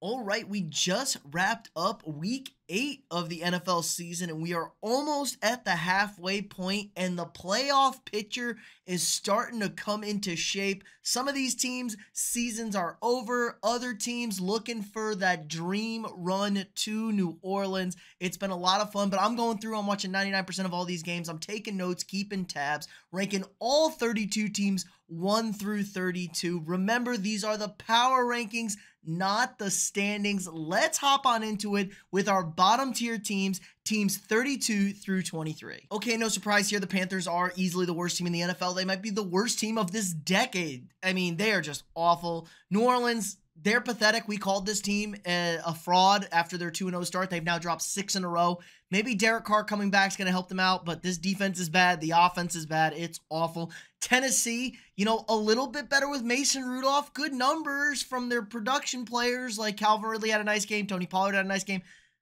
All right, we just wrapped up week 8 of the NFL season, and we are almost at the halfway point, and the playoff picture is starting to come into shape. Some of these teams' seasons are over, other teams looking for that dream run to New Orleans. It's been a lot of fun, but I'm going through, I'm watching 99% of all these games. I'm taking notes, keeping tabs, ranking all 32 teams 1 through 32. Remember, these are the power rankings, not the standings. Let's hop on into it with our bottom tier teams 32 through 23. Okay, no surprise here. The Panthers are easily the worst team in the NFL. They might be the worst team of this decade. I mean, they are just awful. New Orleans, they're pathetic. We called this team a fraud after their 2-0 start. They've now dropped 6 in a row. Maybe Derek Carr coming back is going to help them out, but this defense is bad. The offense is bad. It's awful. Tennessee, a little bit better with Mason Rudolph. Good numbers from their production players, like Calvin Ridley had a nice game. Tony Pollard had a nice game.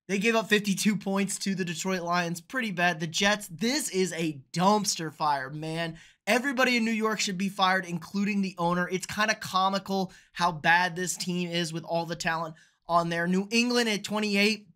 They gave up 52 points to the Detroit Lions. Pretty bad. The Jets, this is a dumpster fire, man. Everybody in New York should be fired, including the owner. It's kind of comical how bad this team is with all the talent on there. New England at 28.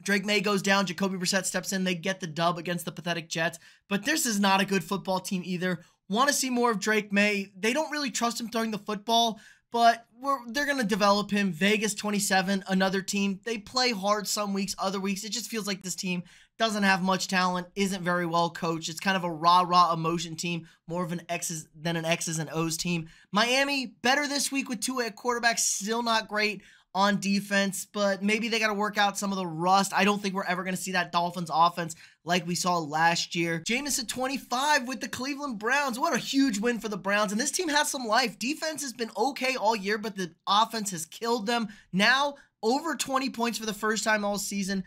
Drake May goes down. Jacoby Brissett steps in. They get the dub against the pathetic Jets. But this is not a good football team either. Want to see more of Drake May. They don't really trust him throwing the football, but they're going to develop him. Vegas 27, another team. They play hard some weeks, other weeks. It just feels like this team doesn't have much talent, isn't very well coached. It's kind of a rah-rah emotion team, more of an X's than an X's and O's team. Miami, better this week with Tua at quarterback, still not great on defense, but maybe they got to work out some of the rust. I don't think we're ever going to see that Dolphins offense like we saw last year. Jameis at 25 with the Cleveland Browns. What a huge win for the Browns. And this team has some life. Defense has been okay all year, but the offense has killed them. Now, over 20 points for the first time all season.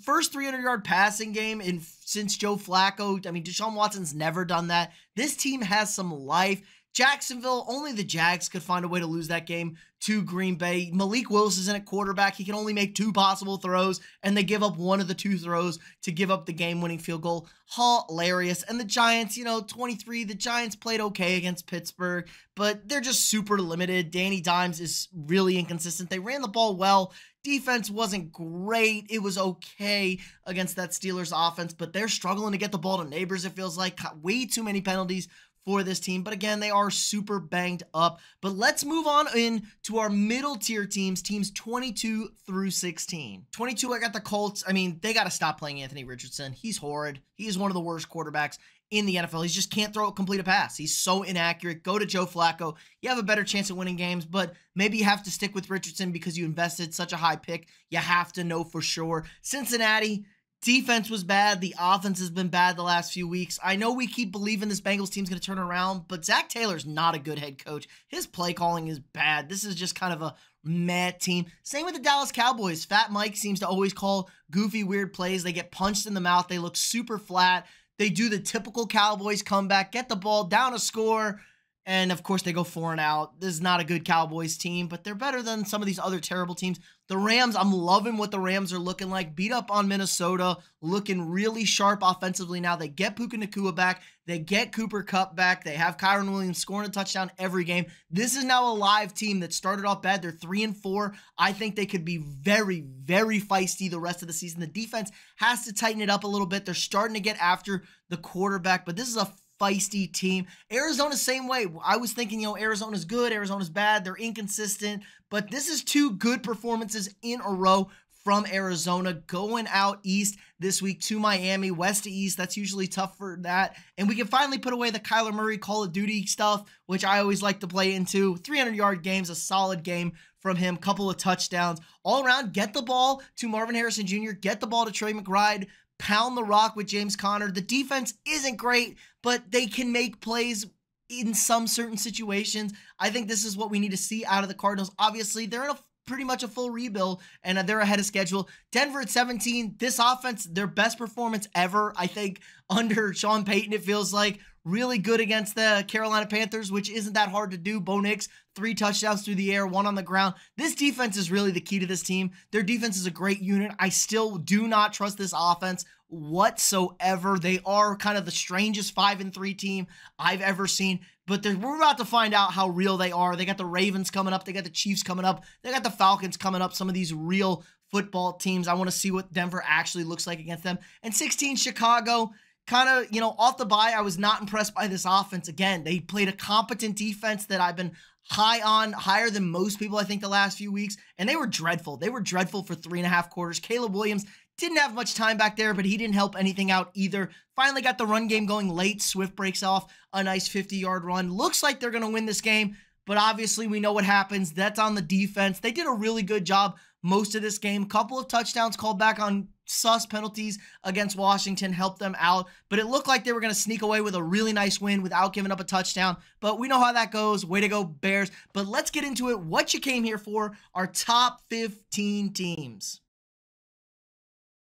First 300-yard passing game since Joe Flacco. I mean, Deshaun Watson's never done that. This team has some life. Jacksonville, only the Jags could find a way to lose that game to Green Bay. Malik Willis isn't at quarterback. He can only make 2 possible throws, and they give up one of the 2 throws to give up the game-winning field goal. Hilarious. And the Giants, 23, the Giants played okay against Pittsburgh, but they're just super limited. Danny Dimes is really inconsistent. They ran the ball well. Defense wasn't great. It was okay against that Steelers offense, but they're struggling to get the ball to neighbors, it feels like. Way too many penalties for this team. But again, they are super banged up. But let's move on in to our middle tier teams 22 through 16. 22, I got the Colts. I mean, they got to stop playing Anthony Richardson. He's horrid. He is one of the worst quarterbacks in the NFL. He just can't complete a pass. He's so inaccurate. Go to Joe Flacco. You have a better chance at winning games, but maybe you have to stick with Richardson because you invested such a high pick. You have to know for sure. Cincinnati, defense was bad. The offense has been bad the last few weeks. I know we keep believing this Bengals team's going to turn around, but Zach Taylor's not a good head coach. His play calling is bad. This is just kind of a meh team. Same with the Dallas Cowboys. Fat Mike seems to always call goofy, weird plays. They get punched in the mouth. They look super flat. They do the typical Cowboys comeback, get the ball, down a score, and of course they go 4 and out. This is not a good Cowboys team, but they're better than some of these other terrible teams. The Rams, I'm loving what the Rams are looking like. Beat up on Minnesota, looking really sharp offensively now. They get Puka Nacua back. They get Cooper Kupp back. They have Kyron Williams scoring a touchdown every game. This is now a live team that started off bad. They're 3-4. I think they could be very, very feisty the rest of the season. The defense has to tighten it up a little bit. They're starting to get after the quarterback, but this is a feisty team. Arizona, same way. I was thinking, Arizona's good, Arizona's bad. They're inconsistent, but this is 2 good performances in a row from Arizona going out east this week to Miami, west to east. That's usually tough for that. And we can finally put away the Kyler Murray Call of Duty stuff, which I always like to play into. 300-yard games, a solid game from him, couple of touchdowns. All around, get the ball to Marvin Harrison Jr., get the ball to Trey McBride, pound the rock with James Conner. The defense isn't great, but they can make plays in some certain situations. I think this is what we need to see out of the Cardinals. Obviously, they're in pretty much a full rebuild, and they're ahead of schedule. Denver at 17. This offense, their best performance ever, I think, under Sean Payton, it feels like. Really good against the Carolina Panthers, which isn't that hard to do. Bo Nix, 3 touchdowns through the air, 1 on the ground. This defense is really the key to this team. Their defense is a great unit. I still do not trust this offense whatsoever. They are kind of the strangest 5-3 team I've ever seen, but we're about to find out how real they are. They got the Ravens coming up. They got the Chiefs coming up. They got the Falcons coming up. Some of these real football teams. I want to see what Denver actually looks like against them. And 16, Chicago. Kind of, off the bye, I was not impressed by this offense. Again, they played a competent defense that I've been higher than most people, I think, the last few weeks, and they were dreadful. They were dreadful for 3.5 quarters. Caleb Williams didn't have much time back there, but he didn't help anything out either. Finally got the run game going late. Swift breaks off a nice 50-yard run. Looks like they're going to win this game, but obviously we know what happens. That's on the defense. They did a really good job most of this game. Couple of touchdowns called back on sus penalties against Washington helped them out, but it looked like they were going to sneak away with a really nice win without giving up a touchdown, but we know how that goes. Way to go, Bears. But let's get into it. What you came here for, our top 15 teams.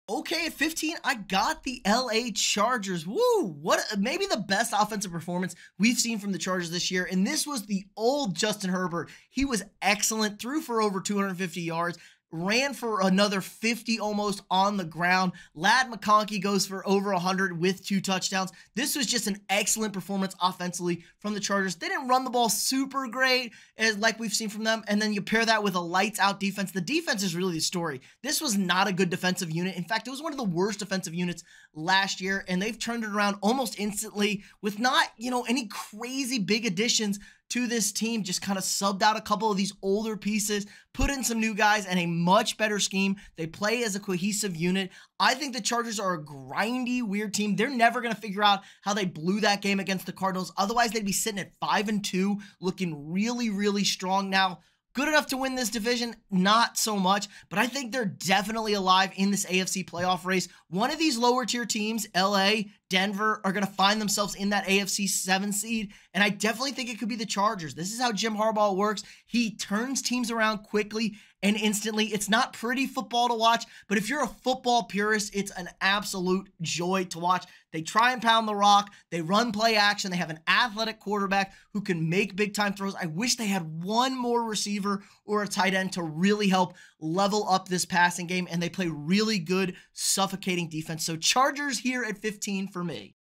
Okay, at 15, I got the LA Chargers. Woo! Maybe the best offensive performance we've seen from the Chargers this year, and this was the old Justin Herbert. He was excellent, threw for over 250 yards, ran for another 50 almost on the ground. Ladd McConkey goes for over 100 with 2 touchdowns. This was just an excellent performance offensively from the Chargers. They didn't run the ball super great like we've seen from them, and then you pair that with a lights-out defense. The defense is really the story. This was not a good defensive unit. In fact, it was one of the worst defensive units last year, and they've turned it around almost instantly with not, any crazy big additions to this team. Just kind of subbed out a couple of these older pieces, put in some new guys, and a much better scheme. They play as a cohesive unit. I think the Chargers are a grindy, weird team. They're never going to figure out how they blew that game against the Cardinals. Otherwise, they'd be sitting at 5-2, looking really, really strong now. Good enough to win this division? Not so much, but I think they're definitely alive in this AFC playoff race. One of these lower tier teams, LA, Denver, are going to find themselves in that AFC 7 seed, and I definitely think it could be the Chargers. This is how Jim Harbaugh works. He turns teams around quickly and instantly. It's not pretty football to watch, but if you're a football purist, it's an absolute joy to watch. They try and pound the rock. They run play action. They have an athletic quarterback who can make big-time throws. I wish they had one more receiver or a tight end to really help level up this passing game, and they play really good, suffocating defense. So Chargers here at 15 for me.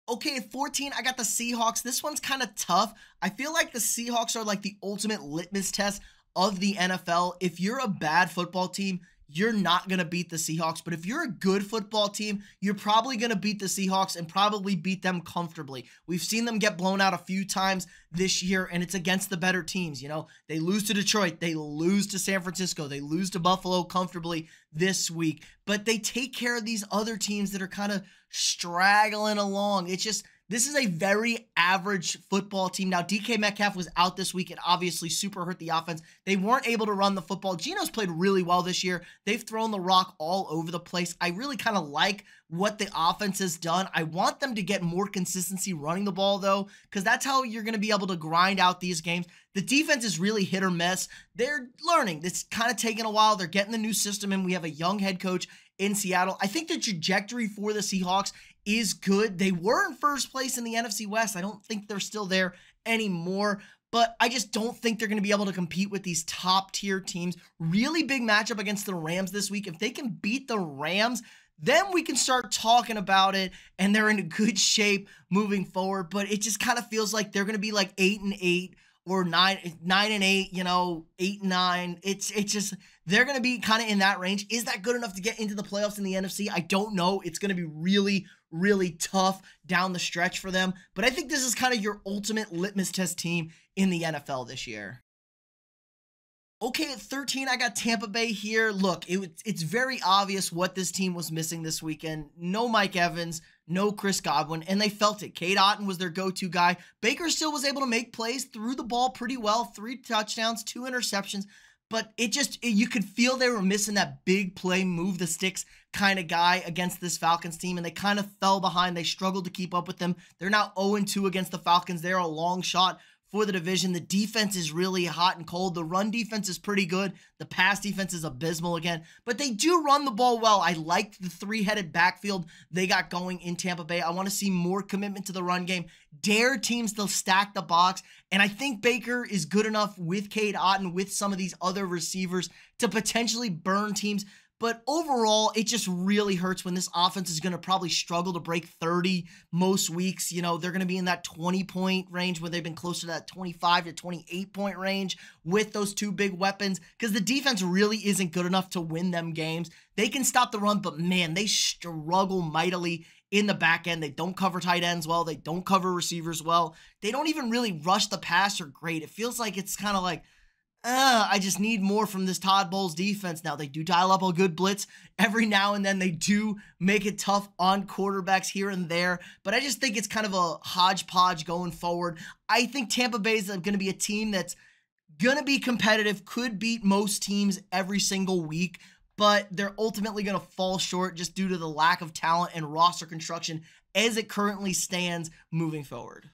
Okay, at 14, I got the Seahawks. This one's kind of tough. I feel like the Seahawks are like the ultimate litmus test of the NFL. If you're a bad football team, you're not going to beat the Seahawks. But if you're a good football team, you're probably going to beat the Seahawks and probably beat them comfortably. We've seen them get blown out a few times this year, and it's against the better teams. They lose to Detroit. They lose to San Francisco. They lose to Buffalo comfortably this week. But they take care of these other teams that are kind of straggling along. This is a very average football team. Now, DK Metcalf was out this week. It obviously super hurt the offense. They weren't able to run the football. Geno's played really well this year. They've thrown the rock all over the place. I really kind of like what the offense has done. I want them to get more consistency running the ball, though, because that's how you're going to be able to grind out these games. The defense is really hit or miss. They're learning. It's kind of taking a while. They're getting the new system in. We have a young head coach in Seattle. I think the trajectory for the Seahawks is good. They were in first place in the NFC West. I don't think they're still there anymore, but I just don't think they're going to be able to compete with these top tier teams. Really big matchup against the Rams this week. If they can beat the Rams, then we can start talking about it, and they're in good shape moving forward. But it just kind of feels like they're going to be like 8-8 or 9-8, 8-9. It's just, they're going to be kind of in that range. Is that good enough to get into the playoffs in the NFC? I don't know. It's going to be really, really tough down the stretch for them. But I think this is kind of your ultimate litmus test team in the NFL this year. Okay, at 13, I got Tampa Bay here. Look, it's very obvious what this team was missing this weekend. No Mike Evans, no Chris Godwin, and they felt it. Cade Otton was their go-to guy. Baker still was able to make plays, threw the ball pretty well, 3 touchdowns, 2 interceptions, but you could feel they were missing that big play, move the sticks kind of guy against this Falcons team, and they kind of fell behind. They struggled to keep up with them. They're now 0-2 against the Falcons. They're a long shot for the division. The defense is really hot and cold. The run defense is pretty good. The pass defense is abysmal again, but they do run the ball well. I like the 3-headed backfield they got going in Tampa Bay. I want to see more commitment to the run game. Dare teams to stack the box, and I think Baker is good enough with Cade Otton, with some of these other receivers, to potentially burn teams. But overall, it just really hurts when this offense is going to probably struggle to break 30 most weeks. You know, they're going to be in that 20-point range when they've been closer to that 25 to 28-point range with those two big weapons, because the defense really isn't good enough to win them games. They can stop the run, but man, they struggle mightily in the back end. They don't cover tight ends well. They don't cover receivers well. They don't even really rush the passer great. It feels like it's kind of like, I just need more from this Todd Bowles defense. Now, they do dial up a good blitz every now and then. They do make it tough on quarterbacks here and there, but I just think it's kind of a hodgepodge going forward. I think Tampa Bay is going to be a team that's going to be competitive, could beat most teams every single week, but they're ultimately going to fall short just due to the lack of talent and roster construction as it currently stands moving forward.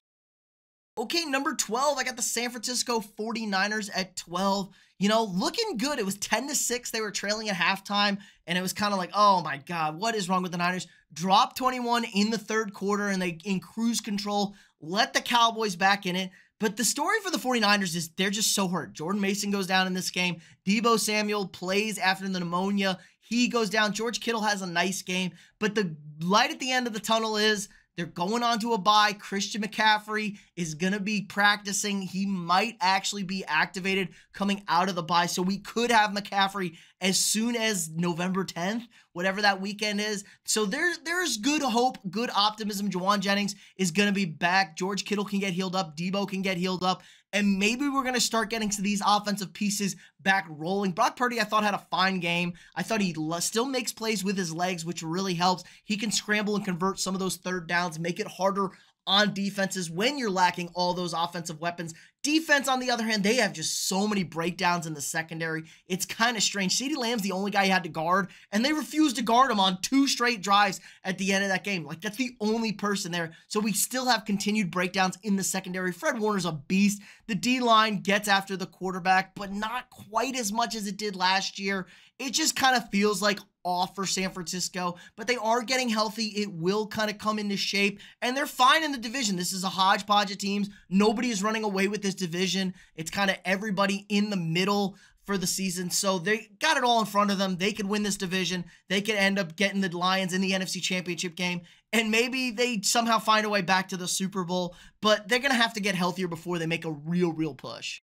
Okay, number 12, I got the San Francisco 49ers at 12. You know, looking good. It was 10-6. They were trailing at halftime, and it was kind of like, oh my God, what is wrong with the Niners? Dropped 21 in the third quarter, and they in cruise control, let the Cowboys back in it. But the story for the 49ers is they're just so hurt. Jordan Mason goes down in this game. Deebo Samuel plays after the pneumonia. He goes down. George Kittle has a nice game. But the light at the end of the tunnel is they're going on to a bye. Christian McCaffrey is going to be practicing. He might actually be activated coming out of the bye. So we could have McCaffrey as soon as November 10th, whatever that weekend is. So there's good hope, good optimism. Juwan Jennings is going to be back. George Kittle can get healed up. Deebo can get healed up. And maybe we're going to start getting to these offensive pieces back rolling. Brock Purdy, I thought, had a fine game. I thought he still makes plays with his legs, which really helps. He can scramble and convert some of those third downs, make it harder on defenses when you're lacking all those offensive weapons. Defense, on the other hand, they have just so many breakdowns in the secondary. It's kind of strange. CeeDee Lamb's the only guy he had to guard, and they refused to guard him on 2 straight drives at the end of that game. Like, that's the only person there. So we still have continued breakdowns in the secondary. Fred Warner's a beast. The D-line gets after the quarterback, but not quite as much as it did last year. It just kind of feels like off for San Francisco, but they are getting healthy. It will kind of come into shape, and they're fine in the division. This is a hodgepodge of teams. Nobody is running away with this division. It's kind of everybody in the middle for the season, so they got it all in front of them. They could win this division. They could end up getting the Lions in the NFC Championship game, and maybe they somehow find a way back to the Super Bowl, but they're going to have to get healthier before they make a real push.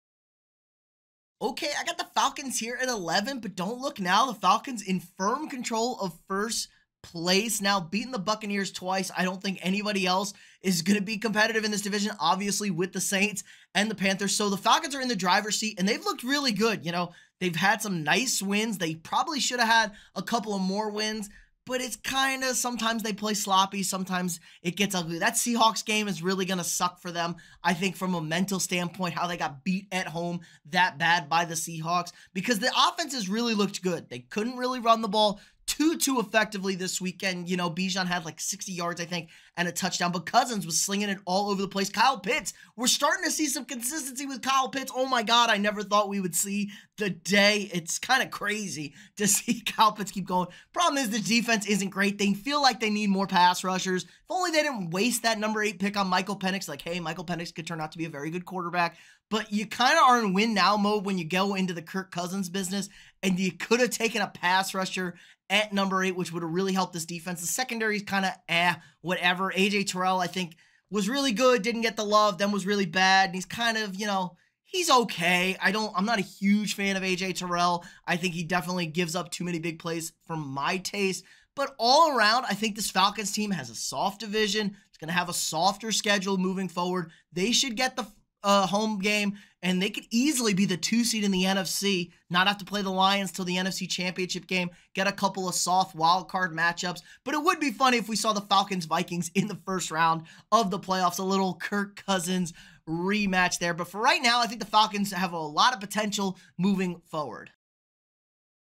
Okay, I got the Falcons here at 11, but don't look now. The Falcons in firm control of first place. Now, beating the Buccaneers twice, I don't think anybody else is going to be competitive in this division, obviously, with the Saints and the Panthers. So the Falcons are in the driver's seat, and they've looked really good. You know, they've had some nice wins. They probably should have had a couple of more wins, but it's kind of, sometimes they play sloppy, sometimes it gets ugly. That Seahawks game is really going to suck for them, I think, from a mental standpoint, how they got beat at home that bad by the Seahawks, because the offenses really looked good. They couldn't really run the ball too effectively this weekend. You know, Bijan had like 60 yards, I think, and a touchdown, but Cousins was slinging it all over the place. Kyle Pitts, we're starting to see some consistency with Kyle Pitts. Oh my God, I never thought we would see the day. It's kind of crazy to see Kyle Pitts keep going. Problem is the defense isn't great. They feel like they need more pass rushers. If only they didn't waste that number 8 pick on Michael Penix. Like, hey, Michael Penix could turn out to be a very good quarterback, but you kind of are in win now mode when you go into the Kirk Cousins business, and you could have taken a pass rusher at number 8, which would have really helped this defense. The secondary is kind of whatever. AJ Terrell, I think, was really good, didn't get the love, then was really bad, and he's kind of, you know, he's okay. I'm not a huge fan of AJ Terrell. I think he definitely gives up too many big plays for my taste. But all around, I think this Falcons team has a soft division. It's going to have a softer schedule moving forward. They should get the home game, and they could easily be the 2 seed in the NFC, not have to play the Lions till the NFC Championship game, get a couple of soft wild card matchups. But it would be funny if we saw the Falcons-Vikings in the first round of the playoffs, a little Kirk Cousins rematch there. But for right now, I think the Falcons have a lot of potential moving forward.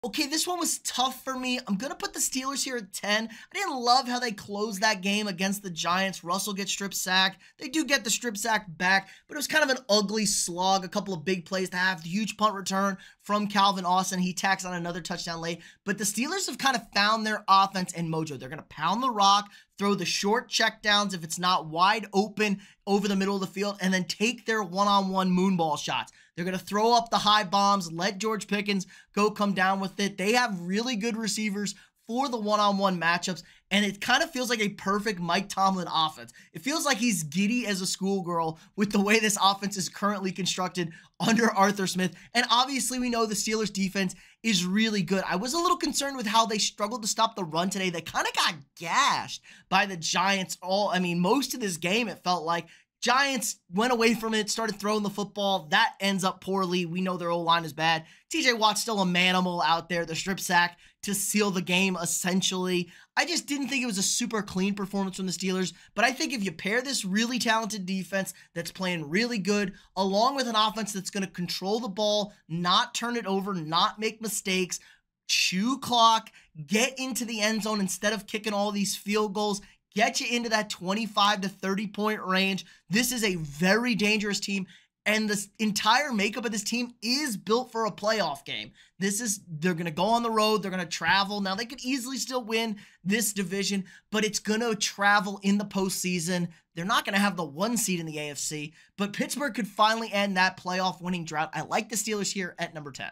Okay, this one was tough for me. I'm going to put the Steelers here at 10. I didn't love how they closed that game against the Giants. Russell gets strip sacked. They do get the strip sack back, but it was kind of an ugly slog. A couple of big plays to have. The huge punt return from Calvin Austin. He tacks on another touchdown late. But the Steelers have kind of found their offense and mojo. They're going to pound the rock, throw the short checkdowns if it's not wide open over the middle of the field, and then take their one-on-one moonball shots. They're going to throw up the high bombs, let George Pickens go come down with it. They have really good receivers for the one-on-one matchups, and it kind of feels like a perfect Mike Tomlin offense. It feels like he's giddy as a schoolgirl with the way this offense is currently constructed under Arthur Smith, and obviously we know the Steelers defense is really good. I was a little concerned with how they struggled to stop the run today. They kind of got gashed by the Giants most of this game, it felt like. Giants went away from it, started throwing the football. That ends up poorly. We know their O-line is bad. TJ Watt's still a manimal out there, the strip sack to seal the game, essentially. I just didn't think it was a super clean performance from the Steelers, but I think if you pair this really talented defense that's playing really good, along with an offense that's going to control the ball, not turn it over, not make mistakes, chew clock, get into the end zone instead of kicking all these field goals, get you into that 25 to 30 point range. This is a very dangerous team, and the entire makeup of this team is built for a playoff game. They're going to go on the road. They're going to travel. Now, they could easily still win this division, but it's going to travel in the postseason. They're not going to have the 1 seed in the AFC, but Pittsburgh could finally end that playoff winning drought. I like the Steelers here at number 10.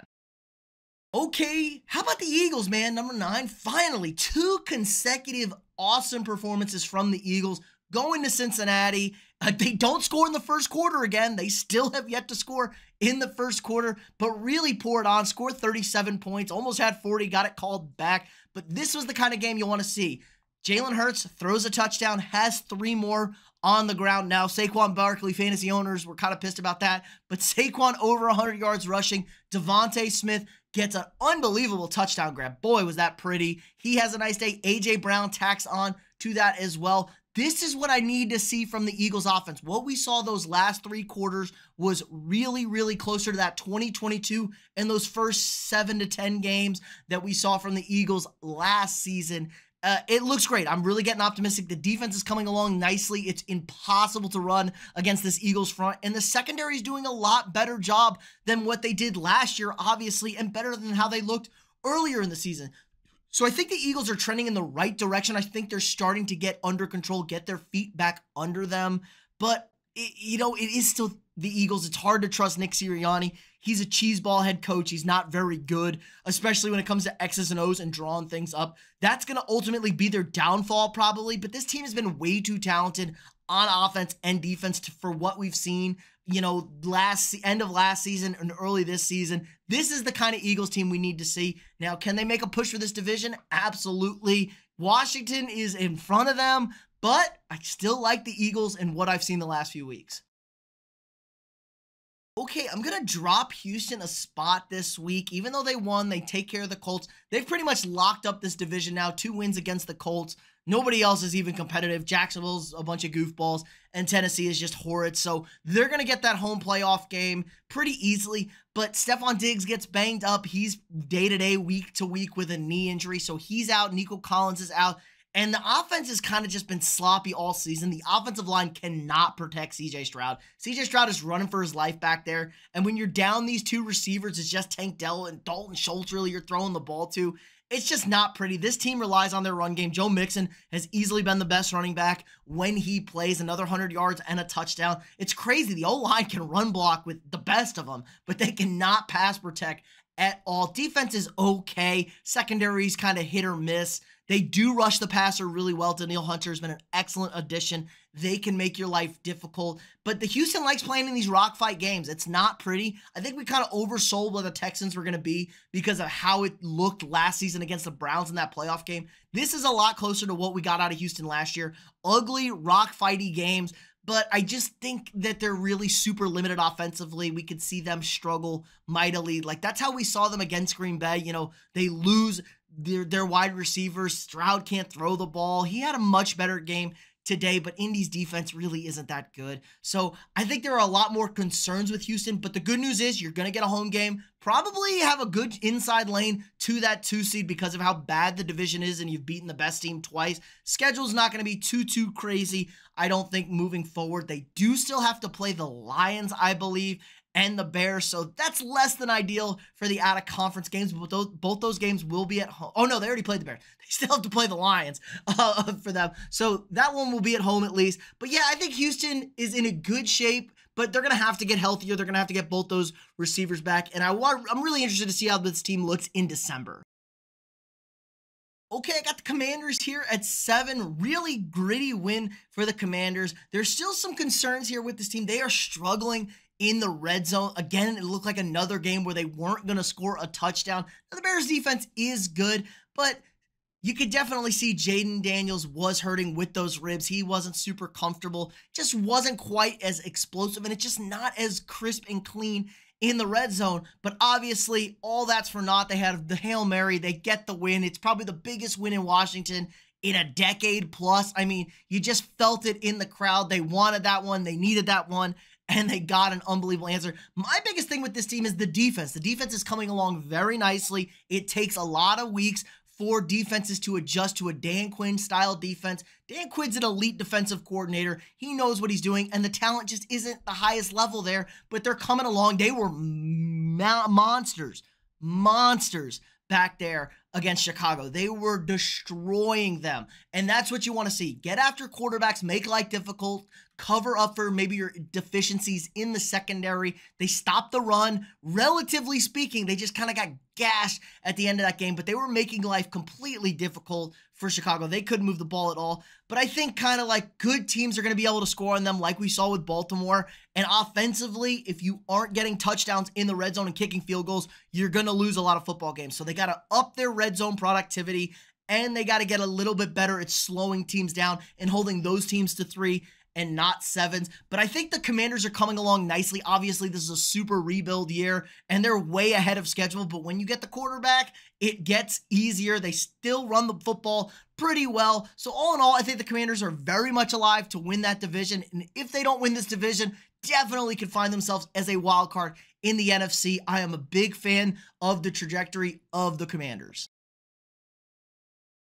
Okay, how about the Eagles, man? Number 9, finally, 2 consecutive awesome performances from the Eagles going to Cincinnati. They don't score in the first quarter again. They still have yet to score in the first quarter, but really poured on, scored 37 points, almost had 40, got it called back. But this was the kind of game you want to see. Jalen Hurts throws a touchdown, has 3 more on the ground. Now, Saquon Barkley fantasy owners were kind of pissed about that, but Saquon over 100 yards rushing. Devontae Smith gets an unbelievable touchdown grab. Boy, was that pretty. He has a nice day. A.J. Brown tacks on to that as well. This is what I need to see from the Eagles offense. What we saw those last 3 quarters was really, really closer to that 2022 and those first 7 to 10 games that we saw from the Eagles last season. It looks great. I'm really getting optimistic. The defense is coming along nicely. It's impossible to run against this Eagles front, and the secondary is doing a lot better job than what they did last year, obviously, and better than how they looked earlier in the season. So I think the Eagles are trending in the right direction. I think they're starting to get under control, get their feet back under them, but it is still the Eagles. It's hard to trust Nick Sirianni. He's a cheeseball head coach. He's not very good, especially when it comes to X's and O's and drawing things up. That's going to ultimately be their downfall probably, but this team has been way too talented on offense and defense for what we've seen, end of last season and early this season. This is the kind of Eagles team we need to see. Now, can they make a push for this division? Absolutely. Washington is in front of them, but I still like the Eagles and what I've seen the last few weeks. Okay, I'm going to drop Houston a spot this week. Even though they won, they take care of the Colts. They've pretty much locked up this division now. 2 wins against the Colts. Nobody else is even competitive. Jacksonville's a bunch of goofballs, and Tennessee is just horrid. So they're going to get that home playoff game pretty easily. But Stephon Diggs gets banged up. He's day-to-day, week-to-week with a knee injury. So he's out. Nico Collins is out. And the offense has kind of just been sloppy all season. The offensive line cannot protect C.J. Stroud. C.J. Stroud is running for his life back there. And when you're down these 2 receivers, it's just Tank Dell and Dalton Schultz really you're throwing the ball to. It's just not pretty. This team relies on their run game. Joe Mixon has easily been the best running back when he plays, another 100 yards and a touchdown. It's crazy. The O-line can run block with the best of them, but they cannot pass protect at all. Defense is okay. Secondary's kind of hit or miss. They do rush the passer really well. Danielle Hunter has been an excellent addition. They can make your life difficult. But the Houston likes playing in these rock fight games. It's not pretty. I think we kind of oversold what the Texans were going to be because of how it looked last season against the Browns in that playoff game. This is a lot closer to what we got out of Houston last year. Ugly, rock fighty games. But I just think that they're really super limited offensively. We could see them struggle mightily. Like, that's how we saw them against Green Bay. They lose their wide receivers. Stroud can't throw the ball. He had a much better game today, but Indy's defense really isn't that good. So I think there are a lot more concerns with Houston, but the good news is you're going to get a home game, probably have a good inside lane to that 2 seed because of how bad the division is and you've beaten the best team twice. Schedule's not going to be too crazy, I don't think, moving forward. They do still have to play the Lions, I believe, and the Bears, so that's less than ideal for the out-of-conference games, but both those games will be at home. Oh, no, they already played the Bears. They still have to play the Lions for them, so that one will be at home at least. But yeah, I think Houston is in a good shape, but they're going to have to get healthier. They're going to have to get both those receivers back. And I'm really interested to see how this team looks in December. Okay, I got the Commanders here at 7. Really gritty win for the Commanders. There's still some concerns here with this team. They are struggling in the red zone. Again, it looked like another game where they weren't going to score a touchdown. Now, the Bears defense is good, but you could definitely see Jaden Daniels was hurting with those ribs. He wasn't super comfortable, just wasn't quite as explosive, and it's just not as crisp and clean in the red zone. But obviously, all that's for naught. They had the Hail Mary. They get the win. It's probably the biggest win in Washington in a decade plus. I mean, you just felt it in the crowd. They wanted that one. They needed that one. And they got an unbelievable answer. My biggest thing with this team is the defense. The defense is coming along very nicely. It takes a lot of weeks for defenses to adjust to a Dan Quinn style defense. Dan Quinn's an elite defensive coordinator. He knows what he's doing, and the talent just isn't the highest level there, but they're coming along. They were monsters back there against Chicago. They were destroying them, and that's what you want to see. Get after quarterbacks, make life difficult, cover up for maybe your deficiencies in the secondary. They stopped the run. Relatively speaking, they just kind of got gashed at the end of that game, but they were making life completely difficult for Chicago. They couldn't move the ball at all, but I think kind of like good teams are going to be able to score on them like we saw with Baltimore. And offensively, if you aren't getting touchdowns in the red zone and kicking field goals, you're going to lose a lot of football games. So they got to up their red zone productivity, and they got to get a little bit better at slowing teams down and holding those teams to 3 and not 7s. But I think the Commanders are coming along nicely. Obviously, this is a super rebuild year, and they're way ahead of schedule. But when you get the quarterback, it gets easier. They still run the football pretty well. So all in all, I think the Commanders are very much alive to win that division. And if they don't win this division, definitely could find themselves as a wild card in the NFC. I am a big fan of the trajectory of the Commanders.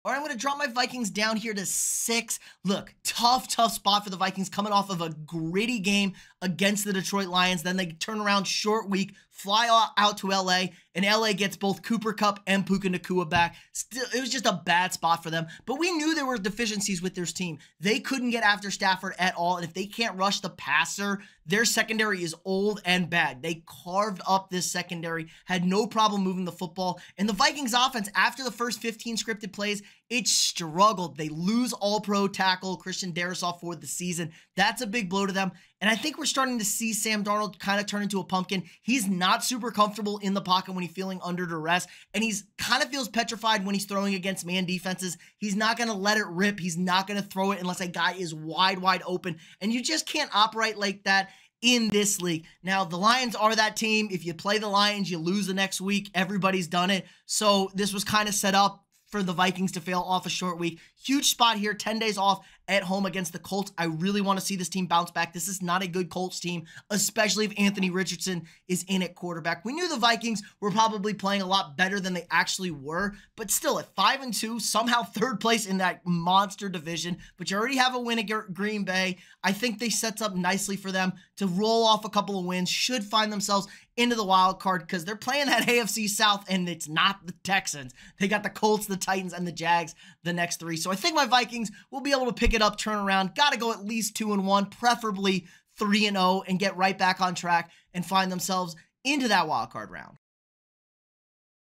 All right, I'm going to drop my Vikings down here to 6. Look, tough spot for the Vikings coming off of a gritty game against the Detroit Lions. Then they turn around short week, fly out to LA, and LA gets both Cooper Kupp and Puka Nacua back. Still, it was just a bad spot for them. But we knew there were deficiencies with this team. They couldn't get after Stafford at all, and if they can't rush the passer, their secondary is old and bad. They carved up this secondary, had no problem moving the football. And the Vikings offense, after the first 15 scripted plays, it struggled. They lose all-pro tackle Christian Darrisaw for the season. That's a big blow to them. And I think we're starting to see Sam Darnold kind of turn into a pumpkin. He's not super comfortable in the pocket when he's feeling under duress, and he's kind of feels petrified when he's throwing against man defenses. He's not going to let it rip. He's not going to throw it unless a guy is wide open, and you just can't operate like that in this league. Now, the Lions are that team. If you play the Lions, you lose the next week. Everybody's done it. So this was kind of set up for the Vikings to fail off a short week. Huge spot here, 10 days off at home against the Colts. I really want to see this team bounce back. This is not a good Colts team, especially if Anthony Richardson is in at quarterback. We knew the Vikings were probably playing a lot better than they actually were, but still at 5-2, somehow third place in that monster division, but you already have a win at Green Bay. I think they sets up nicely for them to roll off a couple of wins, should find themselves into the wild card because they're playing that AFC South, and it's not the Texans. They got the Colts, the Titans, and the Jags the next 3. So I think my Vikings will be able to pick it up, turn around. Got to go at least 2-1, preferably 3-0, and get right back on track and find themselves into that wild card round.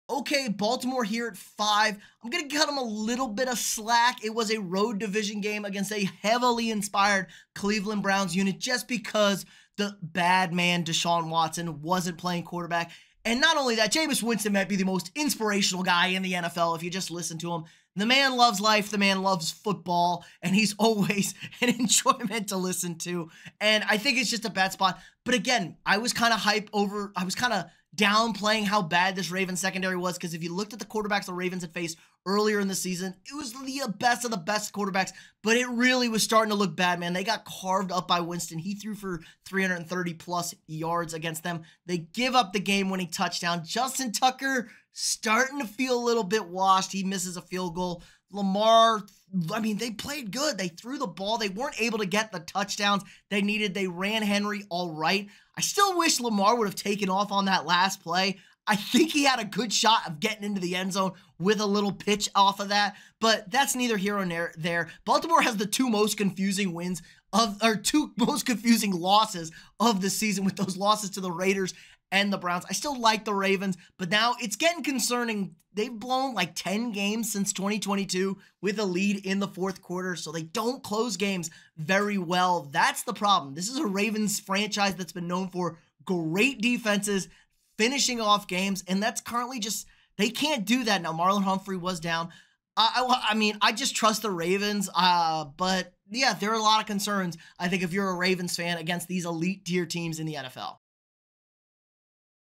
Okay, Baltimore here at 5. I'm going to cut them a little bit of slack. It was a road division game against a heavily inspired Cleveland Browns unit just because the bad man Deshaun Watson wasn't playing quarterback. And not only that, Jameis Winston might be the most inspirational guy in the NFL if you just listen to him. The man loves life, the man loves football, and he's always an enjoyment to listen to. And I think it's just a bad spot. But again, I was kind of downplaying how bad this Ravens secondary was, because if you looked at the quarterbacks the Ravens had faced earlier in the season, it was the best of the best quarterbacks, but it really was starting to look bad, man. They got carved up by Winston. He threw for 330 plus yards against them. They give up the game-winning touchdown. Justin Tucker starting to feel a little bit washed. He misses a field goal. Lamar, I mean, they played good. They threw the ball. They weren't able to get the touchdowns they needed. They ran Henry all right. I still wish Lamar would have taken off on that last play. I think he had a good shot of getting into the end zone with a little pitch off of that, but that's neither here nor there. Baltimore has the 2 most confusing wins two most confusing losses of the season with those losses to the Raiders and the Browns. I still like the Ravens, but now it's getting concerning. They've blown like 10 games since 2022 with a lead in the fourth quarter, so they don't close games very well. That's the problem. This is a Ravens franchise that's been known for great defenses, finishing off games, and that's currently just, they can't do that now. Marlon Humphrey was down. I mean, I just trust the Ravens, but yeah, there are a lot of concerns, I think, if you're a Ravens fan against these elite tier teams in the NFL.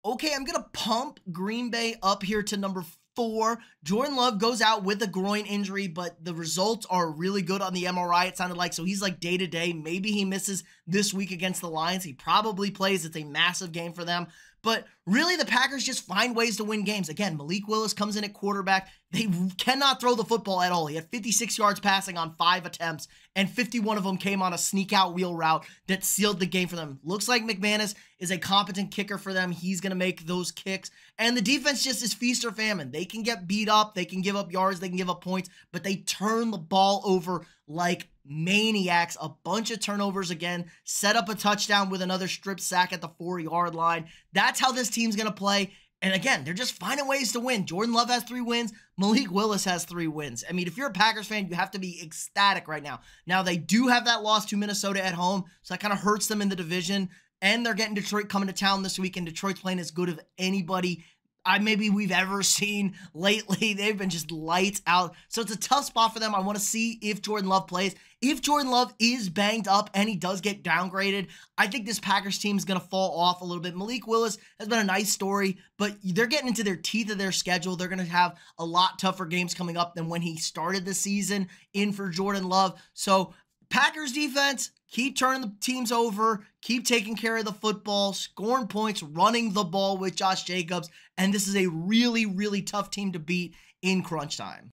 Okay, I'm going to pump Green Bay up here to number 4. Jordan Love goes out with a groin injury, but the results are really good on the MRI, it sounded like. So he's like day-to-day. Maybe he misses this week against the Lions. He probably plays. It's a massive game for them. But really, the Packers just find ways to win games. Again, Malik Willis comes in at quarterback. They cannot throw the football at all. He had 56 yards passing on 5 attempts, and 51 of them came on a sneak-out wheel route that sealed the game for them. Looks like McManus is a competent kicker for them. He's going to make those kicks. And the defense just is feast or famine. They can get beat up. They can give up yards. They can give up points. But they turn the ball over like maniacs. A bunch of turnovers again. Set up a touchdown with another strip sack at the 4-yard line. That's how this team's going to play. And again, they're just finding ways to win. Jordan Love has 3 wins. Malik Willis has 3 wins. I mean, if you're a Packers fan, you have to be ecstatic right now. Now, they do have that loss to Minnesota at home, so that kind of hurts them in the division. And they're getting Detroit coming to town this week, and Detroit's playing as good as anybody maybe we've ever seen lately. They've been just lights out. So it's a tough spot for them. I want to see if Jordan Love plays. If Jordan Love is banged up and he does get downgraded, I think this Packers team is going to fall off a little bit. Malik Willis has been a nice story, but they're getting into their teeth of their schedule. They're going to have a lot tougher games coming up than when he started the season in for Jordan Love. So Packers defense, keep turning the teams over, keep taking care of the football, scoring points, running the ball with Josh Jacobs, and this is a really, really tough team to beat in crunch time.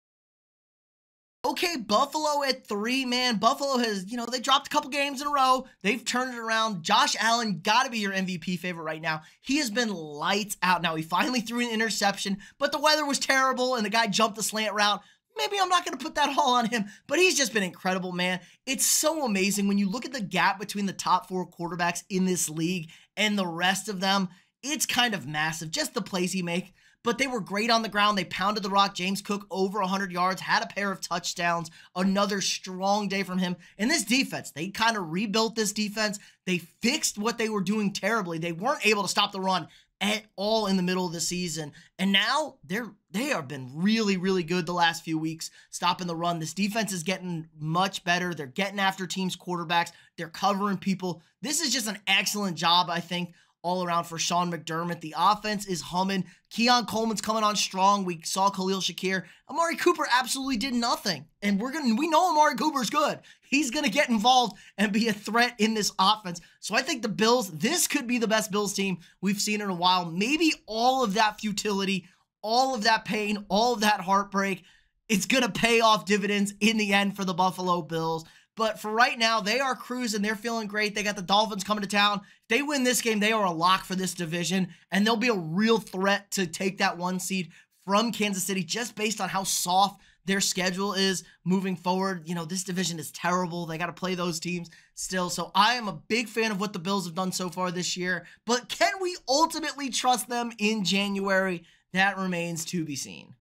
Okay, Buffalo at 3, man. Buffalo has, they dropped a couple games in a row. They've turned it around. Josh Allen got to be your MVP favorite right now. He has been lights out. Now, he finally threw an interception, but the weather was terrible, and the guy jumped the slant route. Maybe I'm not going to put that all on him, but he's just been incredible, man. It's so amazing when you look at the gap between the top 4 quarterbacks in this league and the rest of them. It's kind of massive, just the plays he makes. But they were great on the ground. They pounded the rock. James Cook over 100 yards, had a pair of touchdowns. Another strong day from him. And this defense, they kind of rebuilt this defense. They fixed what they were doing terribly. They weren't able to stop the run at all in the middle of the season. And now they have been really, really good the last few weeks stopping the run. This defense is getting much better. They're getting after teams' quarterbacks. They're covering people. This is just an excellent job, I think, all around for Sean McDermott. The offense is humming. Keon Coleman's coming on strong. We saw Khalil Shakir. Amari Cooper absolutely did nothing. And we know Amari Cooper's good. He's going to get involved and be a threat in this offense. So I think the Bills, this could be the best Bills team we've seen in a while. Maybe all of that futility, all of that pain, all of that heartbreak, it's going to pay off dividends in the end for the Buffalo Bills. But for right now, they are cruising. They're feeling great. They got the Dolphins coming to town. If they win this game, they are a lock for this division, and they'll be a real threat to take that 1 seed from Kansas City just based on how soft their schedule is moving forward. This division is terrible. They got to play those teams still. So I am a big fan of what the Bills have done so far this year. But can we ultimately trust them in January? That remains to be seen.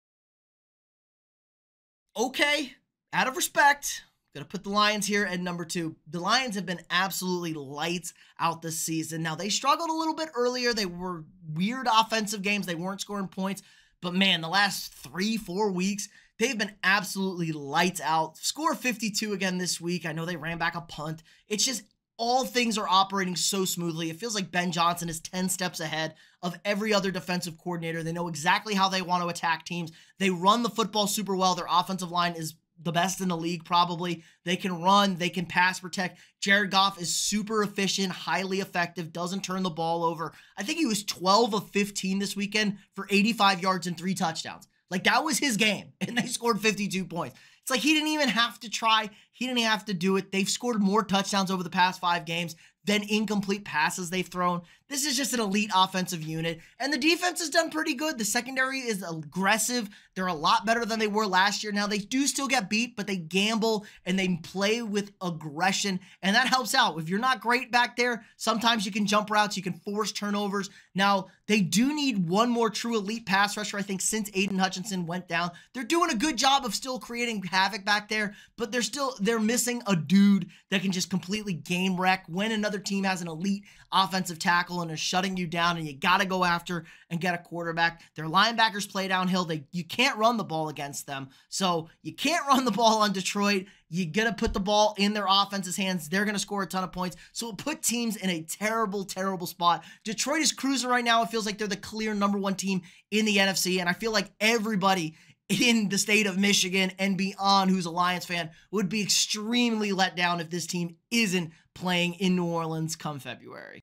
Okay, out of respect, going to put the Lions here at number 2. The Lions have been absolutely lights out this season. Now, they struggled a little bit earlier. They were weird offensive games. They weren't scoring points. But, man, the last 3-4 weeks, they've been absolutely lights out. Score 52 again this week. I know they ran back a punt. It's just all things are operating so smoothly. It feels like Ben Johnson is 10 steps ahead of every other defensive coordinator. They know exactly how they want to attack teams. They run the football super well. Their offensive line is the best in the league, probably. They can run, they can pass protect. Jared Goff is super efficient, highly effective, doesn't turn the ball over. I think he was 12 of 15 this weekend for 85 yards and 3 touchdowns. Like, that was his game, and they scored 52 points. It's like he didn't even have to try. He didn't have to do it. They've scored more touchdowns over the past 5 games than incomplete passes they've thrown. This is just an elite offensive unit, and the defense has done pretty good. The secondary is aggressive. They're a lot better than they were last year. Now, they do still get beat, but they gamble and they play with aggression, and that helps out. If you're not great back there, sometimes you can jump routes, you can force turnovers. Now, they do need one more true elite pass rusher, I think, since Aiden Hutchinson went down. They're doing a good job of still creating havoc back there, but they're missing a dude that can just completely game wreck when another team has an elite offensive tackle and is shutting you down, and you got to go after and get a quarterback. Their linebackers play downhill. You can't run the ball against them. So you can't run the ball on Detroit. You got to put the ball in their offense's hands. They're going to score a ton of points. So it put teams in a terrible, terrible spot. Detroit is cruising right now. It feels like they're the clear #1 team in the NFC. And I feel like everybody in the state of Michigan and beyond who's a Lions fan would be extremely let down if this team isn't playing in New Orleans come February.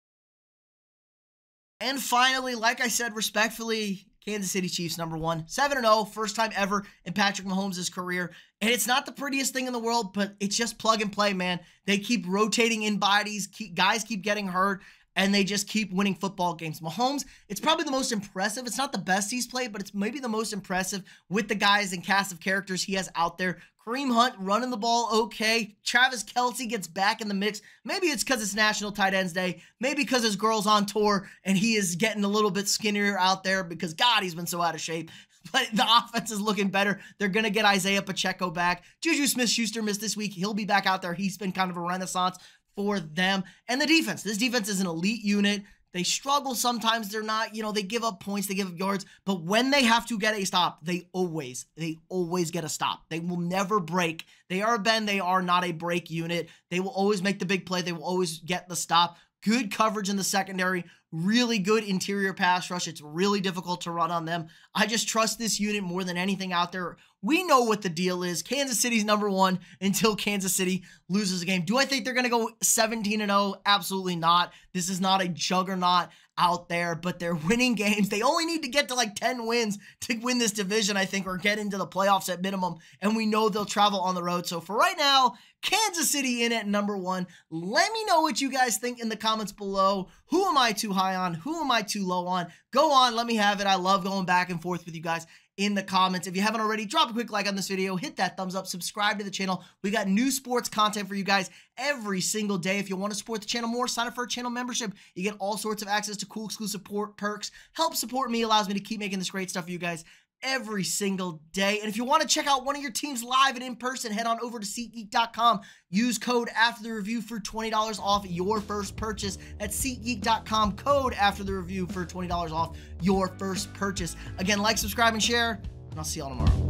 And finally, like I said, respectfully, Kansas City Chiefs #1, 7-0, first time ever in Patrick Mahomes' career. And it's not the prettiest thing in the world, but it's just plug and play, man. They keep rotating in bodies, guys keep getting hurt, and they just keep winning football games. Mahomes, it's probably the most impressive. It's not the best he's played, but it's maybe the most impressive with the guys and cast of characters he has out there. Kareem Hunt running the ball okay. Travis Kelce gets back in the mix. Maybe it's because it's National Tight Ends Day. Maybe because his girl's on tour and he is getting a little bit skinnier out there because, God, he's been so out of shape. But the offense is looking better. They're going to get Isaiah Pacheco back. Juju Smith-Schuster missed this week. He'll be back out there. He's been kind of a renaissance for them. And the defense. This defense is an elite unit. They struggle sometimes. They're not, they give up points, they give up yards. But when they have to get a stop, they always get a stop. They will never break. They are a bend. They are not a break unit. They will always make the big play. They will always get the stop. Good coverage in the secondary. Really good interior pass rush. It's really difficult to run on them. I just trust this unit more than anything out there. We know what the deal is. Kansas City's #1 until Kansas City loses a game. Do I think they're going to go 17-0? Absolutely not. This is not a juggernaut out there, but they're winning games. They only need to get to like 10 wins to win this division, I think, or get into the playoffs at minimum. And we know they'll travel on the road. So for right now, Kansas City in at #1. Let me know what you guys think in the comments below. Who am I too high on? Who am I too low on? Go on, let me have it. I love going back and forth with you guys in the comments. If you haven't already, drop a quick like on this video, hit that thumbs up, subscribe to the channel. We got new sports content for you guys every single day. If you want to support the channel more, sign up for a channel membership. You get all sorts of access to cool exclusive perks. Help support me, allows me to keep making this great stuff for you guys every single day. And if you want to check out one of your teams live and in person, head on over to SeatGeek.com. Use code AfterTheReview for $20 off your first purchase. That's SeatGeek.com, code AfterTheReview for $20 off your first purchase. Again, like, subscribe, and share, and I'll see y'all tomorrow.